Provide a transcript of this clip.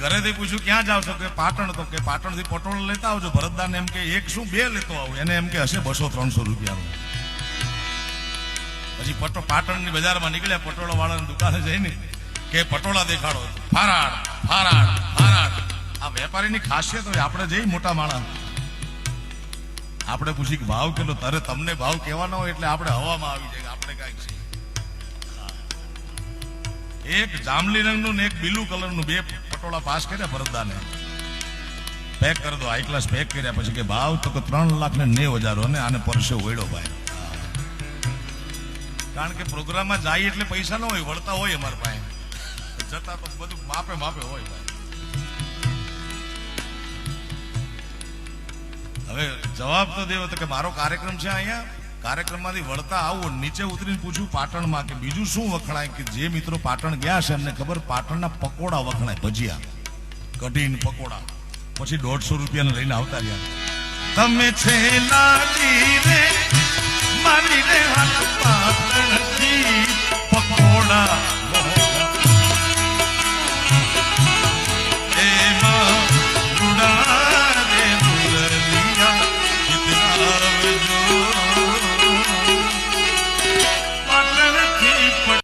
ઘરેથી પૂછ્યું ક્યાં જાવ છો? કે પાટણ. તો કે પાટણથી પટોળા લેતા આવજો. ભરતદાન એમ કે એક શું બે લેતો આવું. એને એમ કે હશે 200-300 રૂપિયાનું. પછી પાટણની બજારમાં નીકળ્યા, પટોળા વાળાની દુકાને જઈને કે પટોળા દેખાડો. ફારાડ ફારાડ ફારાડ. આ વેપારીની ખાસિયત હોય. આપણે જઈ મોટા માણસ, આપણે પૂછી કે ભાવ કેટલો? તારે તમને ભાવ કહેવાનો હોય એટલે આપણે હવામાં આવી જાય. આપણે કઈક છે એક જાંબલી રંગનું ને એક બ્લુ કલરનું, બે પટોળા પાસ કર્યા ભરતદાને. પેક કરી દો, હાઈ ક્લાસ પેક કર્યા. પછી કે ભાવ તો 3,90,000 અને આને પરસે ઓળ્યો ભાઈ. કારણ કે પ્રોગ્રામમાં જાય એટલે પૈસા ન હોય, વળતા હોય અમારા પાસે. જતા તો બધું માપે માપે હોય ભાઈ. હવે જવાબ તો દેવો તો કે મારો કાર્યક્રમ છે અહીંયા, કાર્યક્રમમાંથી વળતા આવું. નીચે ઉતરીને પૂછ્યું પાટણમાં કે બીજું શું વખણાય? કે જે મિત્રો પાટણ ગયા છે એમને ખબર, પાટણના પકોડા વખણાય, ભજીયા, કઢીને પકોડા. પછી 150 રૂપિયાને લઈને આવતા રહ્યા. તમે છેલ્લા રે મારી રે હાથ